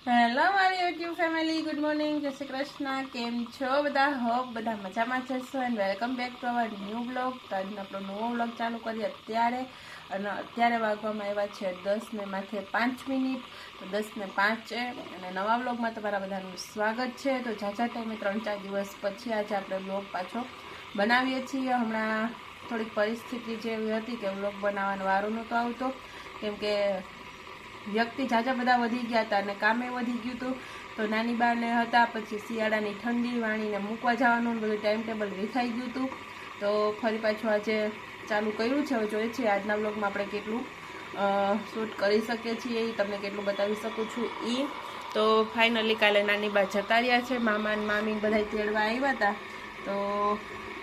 Hello મારી YouTube family, good morning, જય શ્રી કૃષ્ણ. કેમ છો બધા? હોપ બધા મજામાં જશો and welcome back to our new blog. તો આજનો આપણો નવો બ્લોગ ચાલુ કરીએ અત્યારે. અને અત્યારે વાગવામાં આવ્યા છે 10 ને માથે 5 મિનિટ. તો 10 ને 5 છે અને નવા બ્લોગમાં તમારા બધાનું સ્વાગત છે. તો ઝાઝા ટાઈમે 3-4 દિવસ પછી આજે આપણે બ્લોગ પાછો બનાવીએ છીએ. હમણાં થોડીક પરિસ્થિતિ જેવી હતી કે બ્લોગ બનાવવાનો વારો નહોતો આવતો, કેમ કે વ્યક્તિ ઝાઝા બધા વધી ગયા હતા અને કામે વધી ગયું હતું. તો નાની બાને હતા, પછી શિયાળાની ઠંડી, વાણીને મૂકવા જવાનું, બધું ટાઈમ ટેબલ વિખાઈ ગયું હતું. તો ફરી પાછું આજે ચાલુ કર્યું છે. હવે જોઈએ છીએ આજના બ્લોગમાં આપણે કેટલું શૂટ કરી શકીએ છીએ, એ તમને કેટલું બતાવી શકું છું એ. તો ફાઇનલી કાલે નાની બા જતા રહ્યા છે. મામા અને મામી બધા તેડવા આવ્યા હતા. તો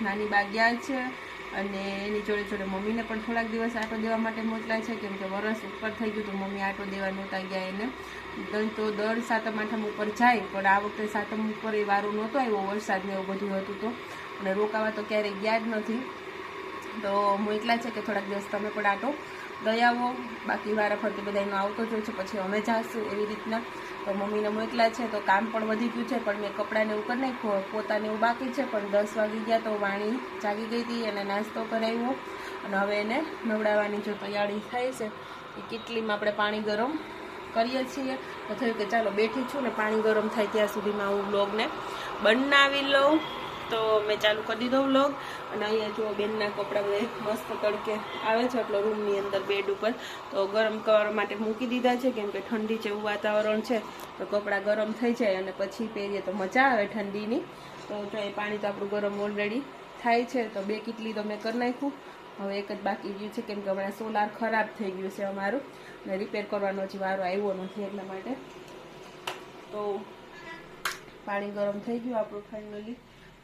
નાની બા ગયા છે અને એની જોડે જોડે મમ્મીને પણ થોડાક દિવસ આટો દેવા માટે મોકલ્યા છે, કેમ કે વરસ ઉપર થઈ ગયું તો મમ્મી આટો દેવા નહોતા ગયા એને. તો દર સાતમ આઠમ ઉપર જાય, પણ આ વખતે સાતમ ઉપર એ વારો નહોતો આવ્યો, વરસાદને એવું બધું હતું તો, અને રોકાવા તો ક્યારેય ગયા જ નથી. તો મોકલા છે કે થોડાક દિવસ તમે પણ આટો દઈ આવો, બાકી વારા ફરતી બધા એનો આવતો જ હોય છે, પછી અમે જાશું એવી રીતના. તો મમ્મીને મોકલા છે. તો કામ પણ વધી ગયું છે, પણ મેં કપડાને એવું કરી નાખ્યું, પોતાને એવું બાકી છે. પણ 10 વાગી ગયા તો વાણી જાગી ગઈ હતી, એને નાસ્તો કરાવ્યો અને હવે એને નવડાવવાની જો તૈયારી થાય છે. એ કેટલીમાં આપણે પાણી ગરમ કરીએ છીએ. તો થયું કે ચાલો બેઠી છું ને પાણી ગરમ થાય ત્યાં સુધીમાં હું બ્લોગને બનાવી લઉં. તો મેં ચાલુ કરી દીધો વ્લોગ. અને અહીંયા જો બેનના કપડાં બધા મસ્ત તડકે આવે છે, એટલો રૂમની અંદર બેડ ઉપર તો ગરમ કરવા માટે મૂકી દીધા છે, કેમ કે ઠંડી જેવું વાતાવરણ છે. તો કપડાં ગરમ થઈ જાય અને પછી પહેરીએ તો મજા આવે ઠંડીની. તો જો એ પાણી તો આપણું ગરમ ઓલરેડી થાય છે. તો 2 કીટલી તો મેં કરી નાખ્યું. હવે એક જ બાકી રહ્યું છે, કેમ કે હમણાં સોલાર ખરાબ થઈ ગયું છે અમારું, ને રિપેર કરવાનો હજી વારો આવ્યો નથી, એટલા માટે. તો પાણી ગરમ થઈ ગયું આપણું. ફાઇનલી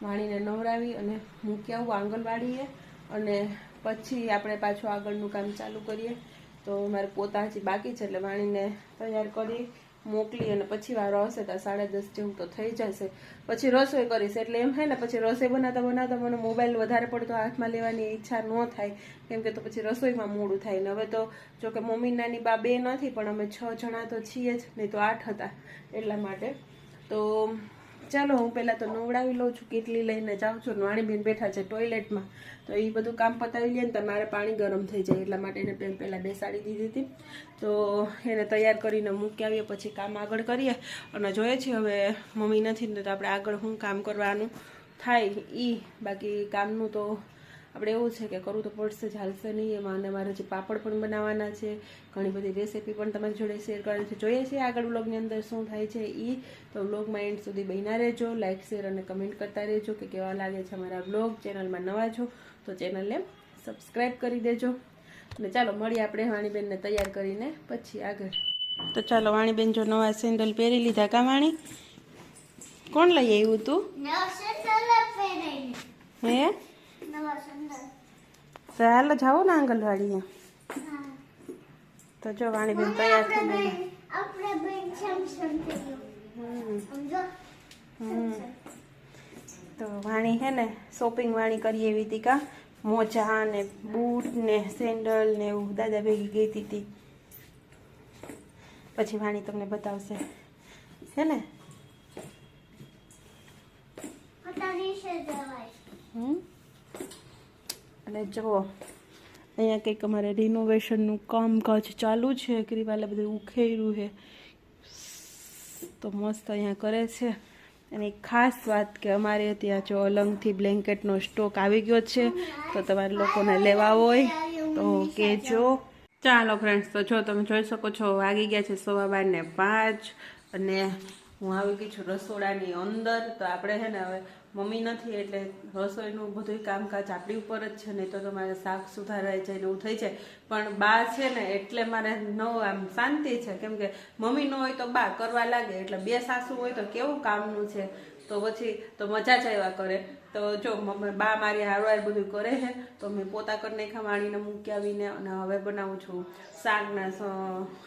વાણીને નવડાવી અને મૂકી આવું આંગણવાડીએ, અને પછી આપણે પાછું આગળનું કામ ચાલુ કરીએ. તો મારે પોતા હજી બાકી છે, એટલે વાણીને તૈયાર કરી મોકલી અને પછી વારો આવશે તો 10:30 જેવું તો થઈ જશે. પછી રસોઈ કરીશ, એટલે એમ થાય ને પછી રસોઈ બનાવતા બનાવતા મને મોબાઈલ વધારે પડતો હાથમાં લેવાની ઈચ્છા ન થાય, કેમ કે તો પછી રસોઈમાં મોડું થાય. ને હવે તો જો કે મમ્મી નાની બા 2 નથી, પણ અમે 6 જણા તો છીએ જ, નહીં તો 8 હતા, એટલા માટે. તો ચાલો હું પહેલાં તો નવડાવી લઉં છું, કેટલી લઈને જાઉં છું. વાણીબેન બેઠા છે ટોયલેટમાં, તો એ બધું કામ પતાવી લે ને તો મારે પાણી ગરમ થઈ જાય, એટલા માટે એને પહેલાં બેસાડી દીધી હતી. તો એને તૈયાર કરીને મૂકી આવીએ, પછી કામ આગળ કરીએ. અને જોઈએ છીએ હવે મમ્મી નથી ને તો આપણે આગળ શું કામ કરવાનું થાય એ. બાકી કામનું તો આપણે એવું છે કે કરવું તો પડશે જ, હાલશે નહીં એમાં. અને મારે જે પાપડ પણ બનાવવાના છે, ઘણી બધી રેસીપી પણ તમારી જોડે શેર કરવાની છે. જોઈએ છીએ આગળ બ્લોગની અંદર શું થાય છે એ. તો બ્લોગમાં એન્ડ સુધી બન્યા રહેજો, લાઇક શેર અને કમેન્ટ કરતા રહેજો કે કેવા લાગે છે અમારા બ્લોગ. ચેનલમાં નવા છો તો ચેનલને સબસ્ક્રાઈબ કરી દેજો. અને ચાલો મળીએ આપણે વાણીબેનને તૈયાર કરીને પછી આગળ. તો ચાલો વાણીબેન જો નવા સેન્ડલ પહેરી લીધા. કા વાણી, કોણ લઈ આવ્યું તું? હે ચાલો જાઓ ને આંગણવાડીએ. તો જો વાણીબેન તૈયાર થઈ ગઈ. તો વાણી હે ને શોપિંગ વાણી કરી એવી હતી, કા મોજા ને બૂટ ને સેન્ડલ ને એવું દાદા ભેગી ગઈ હતી. પછી વાણી તમને બતાવશે, હે ને. અને જુઓ અહીંયા કંઈક અમારે રિનોવેશનનું કામકાજ ચાલુ છે. ગ્રીવાલે બધું ઉખેર્યું છે તો મસ્ત અહીંયા કરે છે. અને એક ખાસ વાત કે અમારે ત્યાં જો અલંગથી બ્લેન્કેટનો સ્ટોક આવી ગયો છે, તો તમારે લોકોને લેવા હોય તો કહેજો. ચાલો ફ્રેન્ડ્સ, તો જો તમે જોઈ શકો છો વાગી ગયા છે 12:05 અને હું આવી ગઈ છું રસોડાની અંદર. તો આપણે છે ને હવે મમ્મી નથી એટલે રસોઈનું બધું કામકાજ આપણી ઉપર જ છે, નહીં તો તમારે શાક સુધારાઈ જાય એવું થઈ જાય. પણ બા છે ને એટલે મારે આમ શાંતિ છે, કેમ કે મમ્મી ન હોય તો બા કરવા લાગે, એટલે 2 સાસુ હોય તો કેવું કામનું છે. તો પછી તો મજા જ આવ્યા કરે. તો જો બા મારી હારવાર બધું કરે છે. તો મેં પોતા કરી નાખ્યા, વાણીને મૂકી આવીને. અને હવે બનાવું છું શાકના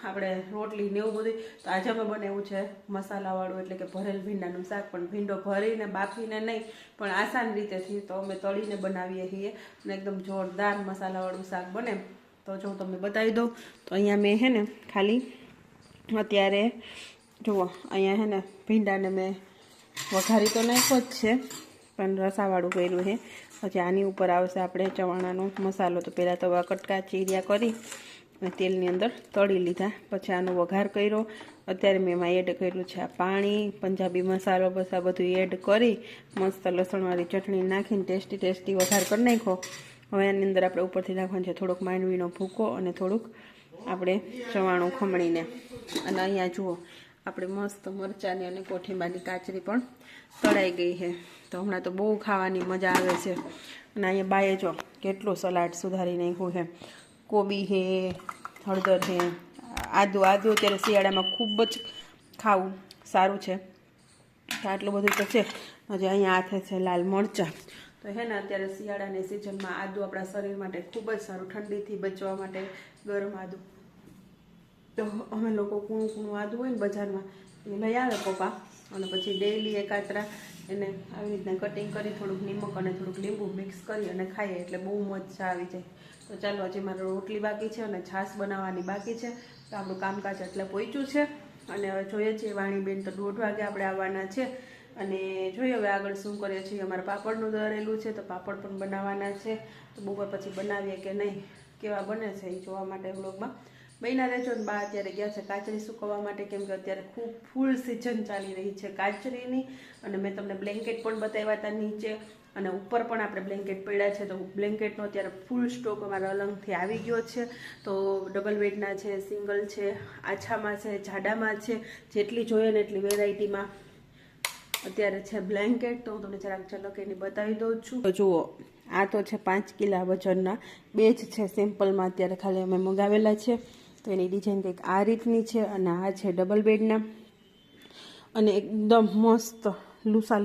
આપણે રોટલી ને એવું બધું. તો આજે અમે બનાવ્યું છે મસાલાવાળું, એટલે કે ભરેલ ભીંડાનું શાક. પણ ભીંડો ભરીને બાફીને નહીં, પણ આસાન રીતેથી તો અમે તળીને બનાવીએ છીએ, અને એકદમ જોરદાર મસાલાવાળું શાક બને. તો જો હું તમને બતાવી દઉં. તો અહીંયા મેં હે ને ખાલી અત્યારે જુઓ અહીંયા હે ને ભીંડાને મેં વઘારી તો નાખ્યો જ છે, પણ રસાવાળું કર્યું છે. પછી આની ઉપર આવશે આપણે ચવાણાનો મસાલો. તો પહેલાં તો કટકા ચીર્યા કરી અને તેલની અંદર તળી લીધા. પછી આનો વઘાર કર્યો. અત્યારે મેં એમાં એડ કર્યું છે આ પાણી, પંજાબી મસાલો, બસ આ બધું એડ કરી મસ્ત લસણવાળી ચટણી નાખીને ટેસ્ટી વઘાર કરી નાખ્યો. હવે આની અંદર આપણે ઉપરથી નાખવાનું છે થોડોક માંડવીનો ભૂકો અને થોડુંક આપણે ચવાણું ખમણીને. અને અહીંયા જુઓ આપણે મસ્ત મરચાંની અને કોઠીંબાની કાચરી પણ તળાઈ ગઈ છે. તો હમણાં તો બહુ ખાવાની મજા આવે છે. અને અહીંયા બાએ જો કેટલું સલાડ સુધારી નાખ્યું છે. કોબી છે, હળદર છે, આદુ અત્યારે શિયાળામાં ખૂબ જ ખાવું સારું છે. તો આટલું બધું તો છે. હજી અહીંયા હાથે છે લાલ મરચાં. તો હે ને અત્યારે શિયાળાની સિઝનમાં આદુ આપણા શરીર માટે ખૂબ જ સારું, ઠંડીથી બચવા માટે ગરમ આદુ. તો અમે લોકો કૂણું આદુ હોય ને બજારમાં એ લઈ આવે પપ્પા, અને પછી ડેઈલી એકાત્રા એને આવી રીતના કટિંગ કરી થોડુંક નિમક અને થોડુંક લીંબુ મિક્સ કરી અને ખાઈએ એટલે બહુ મજા આવી જાય. તો ચાલો હજી મારે રોટલી બાકી છે અને છાશ બનાવવાની બાકી છે. તો આપણું કામકાજ એટલે પહોંચ્યું છે. અને હવે જોઈએ છીએ વાણીબેન તો 1:30 વાગે આપણે આવવાના છે. અને જોઈએ હવે આગળ શું કરીએ છીએ. અમારે પાપડનું દરેલું છે તો પાપડ પણ બનાવવાના છે. તો બપોર પછી બનાવીએ કે નહીં, કેવા બને છે એ જોવા માટે વ્લોગમાં બન્યા રહેજો. ને બા અત્યારે ગયા છે કાચરી સુકવવા માટે, કેમ કે અત્યારે ખૂબ ફૂલ સિઝન ચાલી રહી છે કાચરીની. અને મેં તમને બ્લેન્કેટ પણ બતાવ્યા હતા નીચે, અને ઉપર પણ આપણે બ્લેન્કેટ પડ્યા છે. તો બ્લેન્કેટનો અત્યારે ફૂલ સ્ટોક અમારા અલંગથી આવી ગયો છે. તો ડબલ બેડના છે, સિંગલ છે, આછામાં છે, જાડામાં છે, જેટલી જોઈએ ને એટલી વેરાયટીમાં અત્યારે છે બ્લેન્કેટ. તો હું તમને જરાક ઝલક એની બતાવી દઉં છું. તો જુઓ આ તો છે 5 કિલા વજનના, 2 જ છે સિમ્પલમાં અત્યારે ખાલી અમે મંગાવેલા છે. તો એની ડિઝાઇન કંઈક આ રીતની છે. અને આ છે ડબલ બેડના, અને એકદમ મસ્ત લૂસા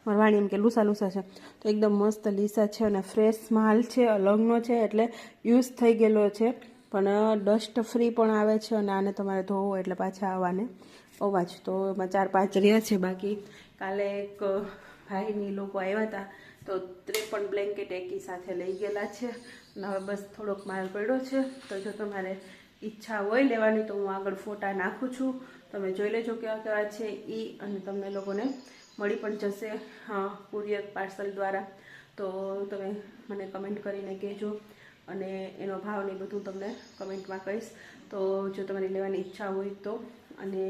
મારી વાણી એમ કે લૂસા છે. તો એકદમ મસ્ત લીસા છે અને ફ્રેશ માલ છે, અલંગનો છે એટલે યુઝ થઈ ગયેલો છે, પણ ડસ્ટ ફ્રી પણ આવે છે. અને આને તમારે ધોવો એટલે પાછા આવવાને અવાજ. તો એમાં 4-5 રહ્યા છે. બાકી કાલે એક ભાઈની લોકો આવ્યા હતા તો 53 બ્લેન્કેટ એકી સાથે લઈ ગયેલા છે. અને હવે બસ થોડોક માલ પડ્યો છે. તો જો તમારે ઈચ્છા હોય લેવાની તો હું આગળ ફોટા નાખું છું, તમે જોઈ લેજો કેવા કેવા છે એ. અને તમને લોકોને મળી પણ જશે કુરિયર પાર્સલ દ્વારા. તો તમે મને કમેન્ટ કરીને કહેજો, અને એનો ભાવ ને બધું તમને કમેન્ટમાં કહીશ. તો જો તમારી લેવાની ઈચ્છા હોય તો. અને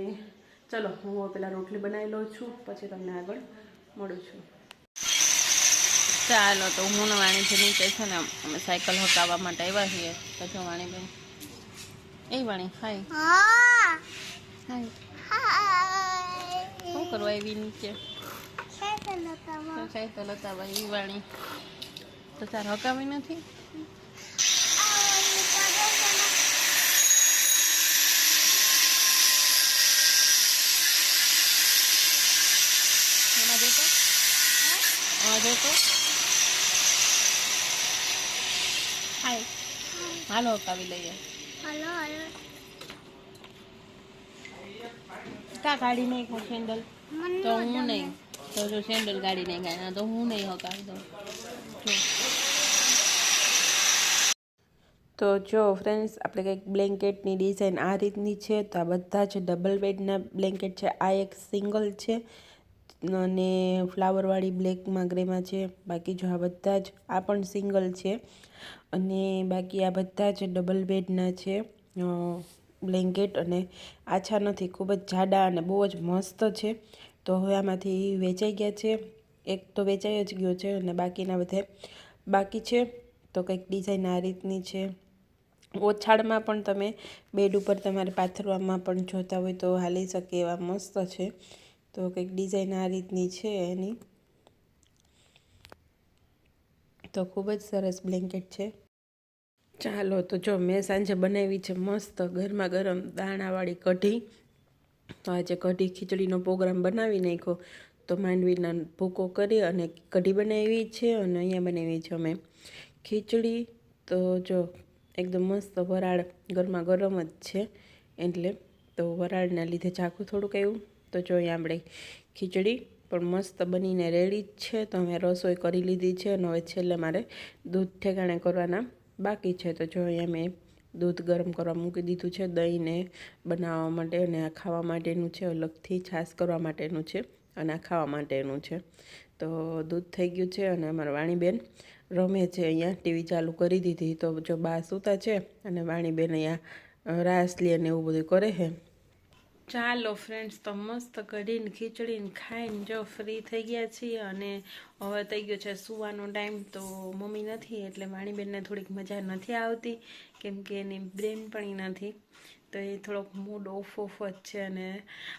ચલો હું પહેલાં રોટલી બનાવી લઉં છું, પછી તમને આગળ મળું છું. ચાલો તો હું વાણીથી નીચે છે ને અમે સાયકલ હકાવવા માટે આવ્યા છીએ. તો જો વાણીબેન એ વાણી હાય હાય શું કરવા આવી નીચે? સાયકલ હકાવવા એ વાણી. તો તાર હકાવી નથી? હાલો હકાવી લઈએ. કા ગાડી નહીં ખાય સેન્ડલ? તો હું નહીં. તો જો સેન્ડલ ગાડી નહીં ખાય તો હું નહીં હકાવી દઉં. તો જો ફ્રેન્ડ્સ આપણે કંઈક બ્લેન્કેટની ડિઝાઇન આ રીતની છે. તો આ બધા જ ડબલ બેડના બ્લેન્કેટ છે. આ એક સિંગલ છે અને ફ્લાવરવાળી બ્લેકમાં ગ્રેમાં છે. બાકી જો આ બધા જ આ પણ સિંગલ છે. અને બાકી આ બધા જ ડબલ બેડના છે બ્લેન્કેટ. અને આછા નથી, ખૂબ જ જાડા અને બહુ જ મસ્ત છે. તો હવે આમાંથી વેચાઈ ગયા છે. એક તો વેચાઈ જ ગયો છે અને બાકીના બધે બાકી છે. તો કંઈક ડિઝાઇન આ રીતની છે. ઓછાળમાં પણ તમે બેડ ઉપર તમારે પાથરવામાં પણ જોતા હોય તો હાલી શકે એવા મસ્ત છે. તો કંઈક ડિઝાઇન આ રીતની છે એની. તો ખૂબ જ સરસ બ્લેન્કેટ છે. ચાલો તો જો મેં સાંજે બનાવી છે મસ્ત ગરમા ગરમ દાણાવાળી કઢી. તો આજે કઢી ખીચડીનો પ્રોગ્રામ બનાવી નાખ્યો. તો માંડવીના ભૂકો કરી અને કઢી બનાવી છે. અને અહીંયા બનાવી છે અમે ખીચડી. તો જો એકદમ મસ્ત વરાળ ગરમા ગરમ જ છે એટલે. તો વરાળના લીધે ઝાખું થોડુંક આવ્યું. તો જો અહીંયા આપણે ખીચડી પણ મસ્ત બનીને રેડી જ છે. તો અમે રસોઈ કરી લીધી છે અને હવે છેલ્લે મારે દૂધ ઠેકાણે કરવાના બાકી છે. તો જો અહીંયા મેં દૂધ ગરમ કરવા મૂકી દીધું છે, દહીંને બનાવવા માટે, અને આ ખાવા માટેનું છે, અલગથી છાશ કરવા માટેનું છે, અને આ ખાવા માટેનું છે. તો દૂધ થઈ ગયું છે, અને અમારા વાણીબેન રમે છે. અહીંયા ટીવી ચાલુ કરી દીધી, તો જો બા સૂતા છે અને વાણીબેન અહીંયા રાસ લે ને એવું બધું કરે છે. ચાલો ફ્રેન્ડ્સ, તો મસ્ત કઢીને ખીચડીને ખાઈને જો ફ્રી થઈ ગયા છીએ, અને હવે થઈ ગયો છે સૂવાનો ટાઈમ. તો મમ્મી નથી એટલે વાણીબેનને થોડીક મજા નથી આવતી, કેમ કે એની બેનપણી નથી, તો એ થોડોક મૂડ ઓફ જ છે. અને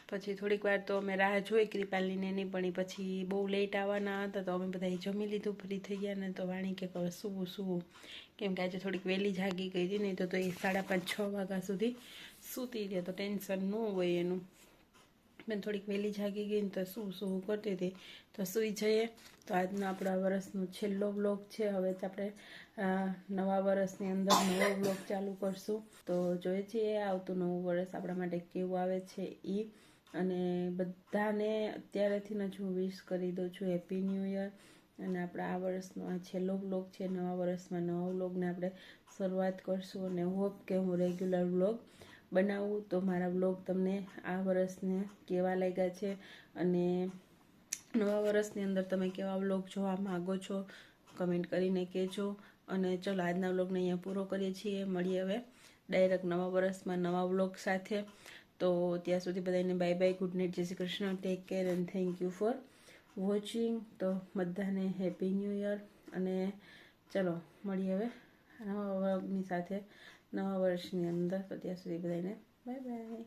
પછી થોડીક વાર તો અમે રાહ જોઈ કૃપાલીને એની, પણ પછી બહુ લેટ આવવાના હતા, તો અમે બધા જમી લીધું, ફ્રી થઈ ગયા ને. તો વાણી કે હવે સૂવું, કેમ કે આજે થોડીક વહેલી જાગી ગઈ હતી, નહીં તો એ 5:30-6 વાગ્યા સુધી સૂતી રહે, તો ટેન્શન ન હોય એનું. મેં થોડીક વહેલી જાગી ગઈ ને તો સૂવું કરતી હતી, તો સૂઈ જઈએ. તો આજનો આપણા વર્ષનો છેલ્લો વ્લોગ છે. હવે જ આપણે નવા વર્ષની અંદર નવો વ્લોગ ચાલુ કરશું. તો જોઈએ છીએ આવતું નવું વર્ષ આપણા માટે કેવું આવે છે એ. અને બધાને અત્યારેથી જ હું વિશ કરી દઉં છું હેપી ન્યૂ યર. અને આપણા આ વર્ષનો આ છેલ્લો વ્લોગ છે. નવા વર્ષમાં નવા વ્લોગને આપણે શરૂઆત કરશું, અને હોપ કે હું રેગ્યુલર વ્લોગ બનાવું. તો મારા વ્લોગ તમને આ વર્ષને કેવા લાગ્યા છે, અને નવા વર્ષની અંદર તમે કેવા વ્લોગ જોવા માગો છો, કમેન્ટ કરીને કહેજો. અને ચલો આજના વ્લોગને અહીંયા પૂરો કરીએ છીએ. મળીએ હવે ડાયરેક્ટ નવા વર્ષમાં નવા વ્લોગ સાથે. તો ત્યાં સુધી બધાને બાય બાય, ગુડ નાઇટ, જય Shri Krishna, take care and thank you for watching. તો બધાને હેપી ન્યૂ યર. અને ચલો મળીએ હવે નવા વ્લોગની સાથે નવા વર્ષની અંદર. તો ત્યાં સુધી બધાને બાય બાય.